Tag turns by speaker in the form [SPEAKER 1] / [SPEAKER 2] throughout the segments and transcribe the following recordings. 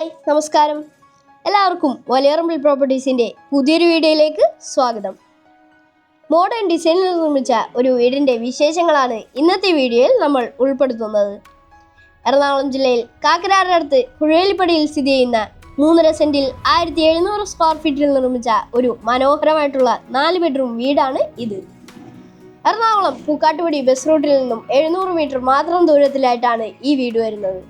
[SPEAKER 1] നമസ്കാരം. എല്ലാവർക്കും വലിയറമ്പിൾ പ്രോപ്പർട്ടീസിൻ്റെ പുതിയൊരു വീഡിയോയിലേക്ക് സ്വാഗതം. മോഡേൺ ഡിസൈനിൽ നിർമ്മിച്ച ഒരു വീടിൻ്റെ വിശേഷങ്ങളാണ് ഇന്നത്തെ വീഡിയോയിൽ നമ്മൾ ഉൾപ്പെടുത്തുന്നത്. എറണാകുളം ജില്ലയിൽ കാക്കനാടിനടുത്ത് കുഴവേലിപ്പടിയിൽ സ്ഥിതി ചെയ്യുന്ന 3.5 സെന്റിൽ 1700 സ്ക്വയർ ഫീറ്റിൽ നിർമ്മിച്ച ഒരു മനോഹരമായിട്ടുള്ള 4 ബെഡ്റൂം വീടാണ് ഇത്. എറണാകുളം പൂക്കാട്ടുപടി ബസ് റൂട്ടിൽ നിന്നും 700 മീറ്റർ മാത്രം ദൂരത്തിലായിട്ടാണ് ഈ വീട് വരുന്നത്.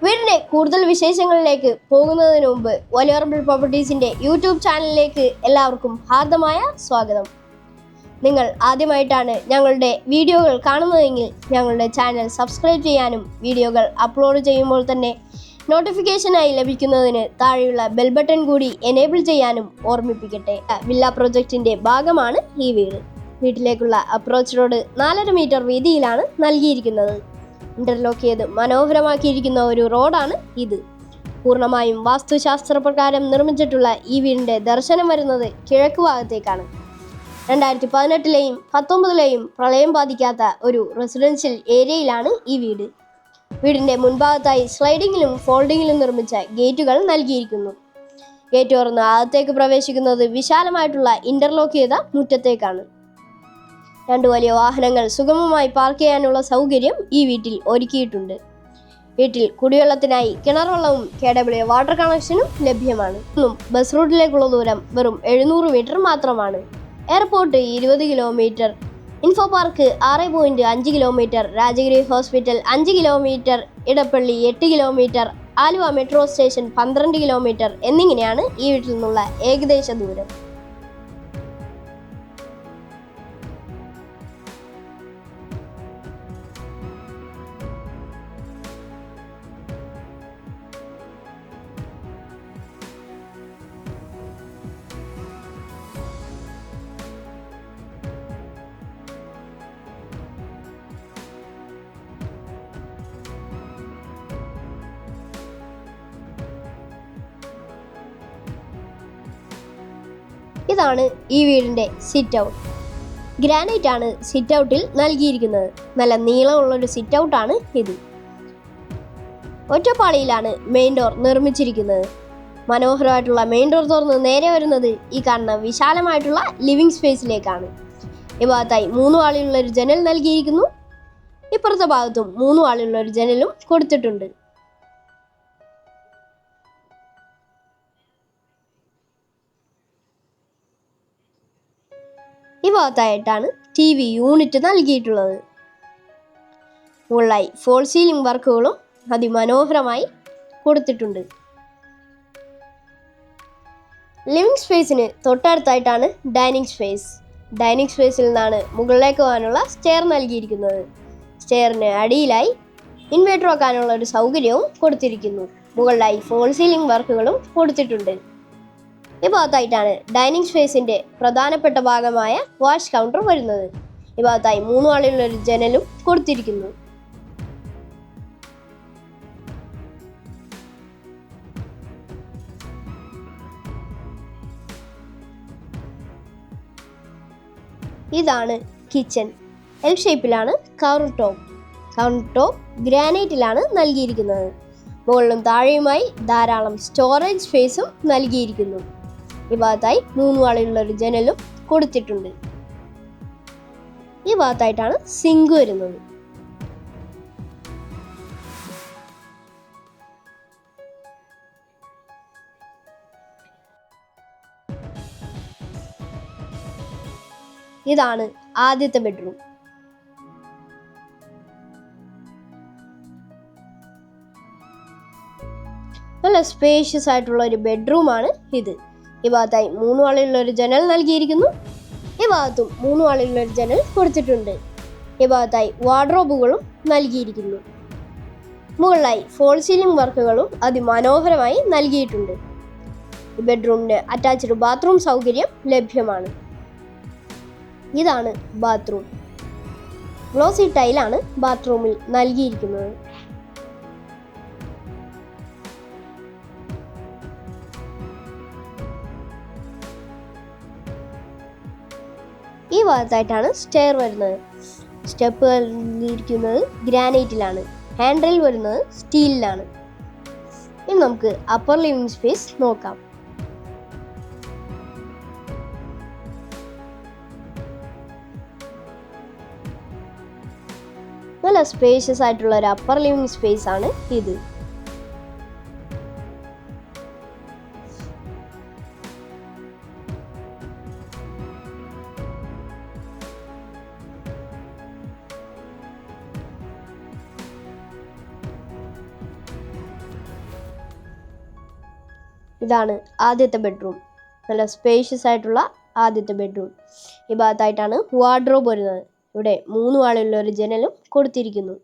[SPEAKER 1] വീടിൻ്റെ കൂടുതൽ വിശേഷങ്ങളിലേക്ക് പോകുന്നതിന് മുമ്പ് വലിയറമ്പിൾ പ്രോപ്പർട്ടീസിൻ്റെ യൂട്യൂബ് ചാനലിലേക്ക് എല്ലാവർക്കും ഹാർദമായ സ്വാഗതം. നിങ്ങൾ ആദ്യമായിട്ടാണ് ഞങ്ങളുടെ വീഡിയോകൾ കാണുന്നതെങ്കിൽ ഞങ്ങളുടെ ചാനൽ സബ്സ്ക്രൈബ് ചെയ്യാനും വീഡിയോകൾ അപ്ലോഡ് ചെയ്യുമ്പോൾ തന്നെ നോട്ടിഫിക്കേഷനായി ലഭിക്കുന്നതിന് താഴെയുള്ള ബെൽ ബട്ടൺ കൂടി എനേബിൾ ചെയ്യാനും ഓർമ്മിപ്പിക്കട്ടെ. വില്ല പ്രൊജക്റ്റിൻ്റെ ഭാഗമാണ് ഈ വീട്. വീട്ടിലേക്കുള്ള അപ്രോച്ച് റോഡ് 4.5 മീറ്റർ വീതിയിലാണ് നൽകിയിരിക്കുന്നത്. ഇന്റർലോക്ക് ചെയ്ത് മനോഹരമാക്കിയിരിക്കുന്ന ഒരു റോഡാണ് ഇത്. പൂർണ്ണമായും വാസ്തുശാസ്ത്രപ്രകാരം നിർമ്മിച്ചിട്ടുള്ള ഈ വീടിൻ്റെ ദർശനം വരുന്നത് കിഴക്ക് ഭാഗത്തേക്കാണ്. 2018-ലെയും 2019-ലെയും പ്രളയം ബാധിക്കാത്ത ഒരു റെസിഡൻഷ്യൽ ഏരിയയിലാണ് ഈ വീട്. വീടിൻ്റെ മുൻഭാഗത്തായി സ്ലൈഡിങ്ങിലും ഫോൾഡിങ്ങിലും നിർമ്മിച്ച ഗേറ്റുകൾ നൽകിയിരിക്കുന്നു. ഗേറ്റ് തുറന്ന് അകത്തേക്ക് പ്രവേശിക്കുന്നത് വിശാലമായിട്ടുള്ള ഇന്റർലോക്ക് ചെയ്ത മുറ്റത്തേക്കാണ്. 2 വലിയ വാഹനങ്ങൾ സുഗമമായി പാർക്ക് ചെയ്യാനുള്ള സൗകര്യം ഈ വീട്ടിൽ ഒരുക്കിയിട്ടുണ്ട്. വീട്ടിൽ കുടിവെള്ളത്തിനായി കിണർ വെള്ളവും KW വാട്ടർ കണക്ഷനും ലഭ്യമാണ്. ബസ് റൂട്ടിലേക്കുള്ള ദൂരം വെറും 700 മീറ്റർ മാത്രമാണ്. Airport 20 kilometre, info park 6.5 kilometre, Rajagiri hospital 5 kilometre, Edappally 8 kilometre, Aluva metro station 12 kilometre എന്നിങ്ങനെയാണ് ഈ വീട്ടിൽ നിന്നുള്ള ഏകദേശ ദൂരം. ഇതാണ് ഈ വീടിൻ്റെ സിറ്റ് ഔട്ട്. ഗ്രാനൈറ്റ് ആണ് സിറ്റ് ഔട്ടിൽ നൽകിയിരിക്കുന്നത്. നല്ല നീളമുള്ളൊരു സിറ്റ് ഔട്ടാണ് ഇത്. ഒറ്റപ്പാളിയിലാണ് മെയിൻ ഡോർ നിർമ്മിച്ചിരിക്കുന്നത്. മനോഹരമായിട്ടുള്ള മെയിൻ ഡോർ തുറന്ന് നേരെ വരുന്നത് ഈ കാണുന്ന വിശാലമായിട്ടുള്ള ലിവിംഗ് സ്പേസിലേക്കാണ്. ഈ ഭാഗത്തായി 3 ആളിലുള്ളൊരു ജനൽ നൽകിയിരിക്കുന്നു. ഇപ്പുറത്തെ ഭാഗത്തും 3 ആളിലുള്ളൊരു ജനലും കൊടുത്തിട്ടുണ്ട്. ഈ ഭാഗത്തായിട്ടാണ് TV യൂണിറ്റ് നൽകിയിട്ടുള്ളത്. മുകളിലായി ഫോൾ സീലിംഗ് വർക്കുകളും അതിമനോഹരമായി കൊടുത്തിട്ടുണ്ട്. ലിവിംഗ് സ്പേസിന് തൊട്ടടുത്തായിട്ടാണ് ഡൈനിങ് സ്പേസ്. ഡൈനിങ് സ്പേസിൽ നിന്നാണ് മുകളിലേക്ക് പോകാനുള്ള സ്റ്റെയർ നൽകിയിരിക്കുന്നത്. സ്റ്റെയറിന് അടിയിലായി ഇൻവേർട്ടർ വെക്കാനുള്ള ഒരു സൗകര്യവും കൊടുത്തിരിക്കുന്നു. മുകളിലായി ഫോൾ സീലിംഗ് വർക്കുകളും കൊടുത്തിട്ടുണ്ട്. ഈ ഭാഗത്തായിട്ടാണ് ഡൈനിങ് സ്പേസിൻ്റെ പ്രധാനപ്പെട്ട ഭാഗമായ വാഷ് കൗണ്ടർ വരുന്നത്. ഈ ഭാഗത്തായി 3 ആളിലുള്ളൊരു ജനലും കൊടുത്തിരിക്കുന്നു. ഇതാണ് കിച്ചൺ. എൽ ഷേപ്പിലാണ് കൗണ്ടർ ടോപ്പ് ഗ്രാനൈറ്റിലാണ് നൽകിയിരിക്കുന്നത്. മുകളിലും താഴെയുമായി ധാരാളം സ്റ്റോറേജ് സ്പേസും നൽകിയിരിക്കുന്നു. ഈ ഭാഗത്തായി 3 ആളിലുള്ളൊരു ജനലും കൊടുത്തിട്ടുണ്ട്. ഈ ഭാഗത്തായിട്ടാണ് സിങ്ക് വരുന്നത്. ഇതാണ് ആദ്യത്തെ ബെഡ്റൂം. നല്ല സ്പേഷ്യസ് ആയിട്ടുള്ള ഒരു ബെഡ്റൂമാണ് ഇത്. ഈ ഭാഗത്തായി 3 ആളിലുള്ളൊരു ജനൽ നൽകിയിരിക്കുന്നു. ഈ ഭാഗത്തും 3 ആളിലുള്ളൊരു ജനൽ കൊടുത്തിട്ടുണ്ട്. ഈ ഭാഗത്തായി വാർഡ്രോബുകളും നൽകിയിരിക്കുന്നു. മുകളിലായി ഫോൾ സീലിംഗ് വർക്കുകളും അതിമനോഹരമായി നൽകിയിട്ടുണ്ട്. ഈ ബെഡ്റൂമിന് അറ്റാച്ച്ഡ് ബാത്റൂം സൗകര്യം ലഭ്യമാണ്. ഇതാണ് ബാത്റൂം. ഗ്ലോസി ടൈലാണ് ബാത്റൂമിൽ നൽകിയിരിക്കുന്നത്. ഈ ഭാഗത്തായിട്ടാണ് സ്റ്റെയർ വരുന്നത്. സ്റ്റെപ്പ് ഇരിക്കുന്നത് ഗ്രാനൈറ്റിലാണ്. ഹാൻഡിൽ വരുന്നത് സ്റ്റീലിലാണ്. ഇനി നമുക്ക് അപ്പർ ലിവിംഗ് സ്പേസ് നോക്കാം. നല്ല സ്പേഷ്യസ് ആയിട്ടുള്ള ഒരു അപ്പർ ലിവിംഗ് സ്പേസ് ആണ് ഇത്. ഇതാണ് ആദ്യത്തെ ബെഡ്റൂം. നല്ല സ്പേഷ്യസ് ആയിട്ടുള്ള ആദ്യത്തെ ബെഡ്റൂം. ഈ ഭാഗത്തായിട്ടാണ് വാർഡ്രോബ് വരുന്നത്. ഇവിടെ 3 വാളുള്ള ഒരു ജനലും കൊടുത്തിരിക്കുന്നു.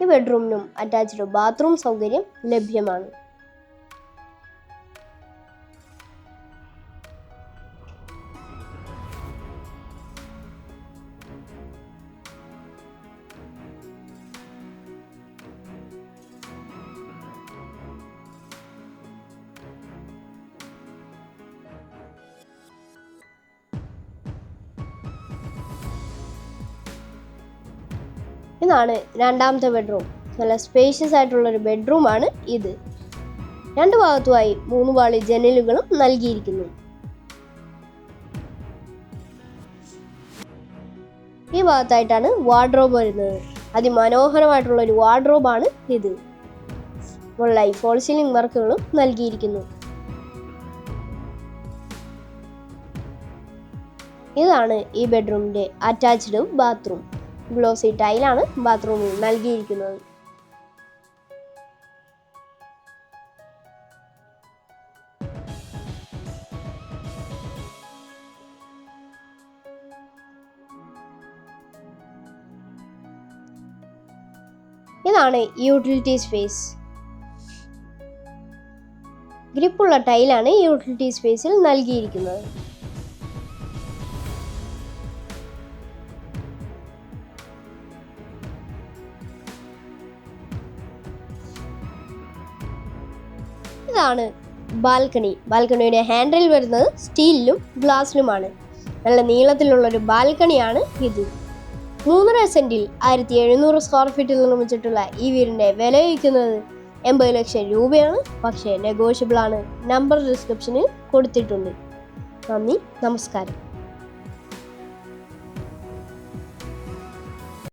[SPEAKER 1] ഈ ബെഡ്റൂമിനും അറ്റാച്ച്ഡ് ബാത്റൂം സൗകര്യം ലഭ്യമാണ്. ഇതാണ് രണ്ടാമത്തെ ബെഡ്റൂം. നല്ല സ്പേഷ്യസ് ആയിട്ടുള്ളൊരു ബെഡ്റൂമാണ് ഇത്. 2 ഭാഗത്തുമായി 3 വാളി ജനലുകളും നൽകിയിരിക്കുന്നു. ഈ ഭാഗത്തായിട്ടാണ് വാർഡ്രോബ് വരുന്നത്. അതിമനോഹരമായിട്ടുള്ളൊരു വാർഡ്രോബാണ് ഇത്. മുകളിലായി ഫോൾ സീലിംഗ് വർക്കുകളും നൽകിയിരിക്കുന്നു. ഇതാണ് ഈ ബെഡ്റൂമിൻ്റെ അറ്റാച്ച്ഡ് ബാത്റൂം. ഗ്ലോസി ടൈലാണ് ബാത്റൂമിൽ നൽകിയിരിക്കുന്നത്. ഇതാണ് യൂട്ടിലിറ്റി സ്പേസ്. ഗ്രിപ്പുള്ള ടൈലാണ് യൂട്ടിലിറ്റി സ്പേസിൽ നൽകിയിരിക്കുന്നത്. ഇതാണ് ബാൽക്കണി. ബാൽക്കണിയുടെ ഹാൻഡിൽ വരുന്നത് സ്റ്റീലിലും ഗ്ലാസിലുമാണ്. നല്ല നീളത്തിലുള്ളൊരു ബാൽക്കണിയാണ് ഇത്. 3.5 സെന്റിൽ 1700 സ്ക്വയർ ഫീറ്റിൽ നിർമ്മിച്ചിട്ടുള്ള ഈ വീടിൻ്റെ വില വയ്ക്കുന്നത് 80 ലക്ഷം രൂപയാണ്. പക്ഷേ നെഗോഷ്യബിൾ ആണ്. നമ്പർ ഡിസ്ക്രിപ്ഷനിൽ കൊടുത്തിട്ടുണ്ട്. നന്ദി, നമസ്കാരം.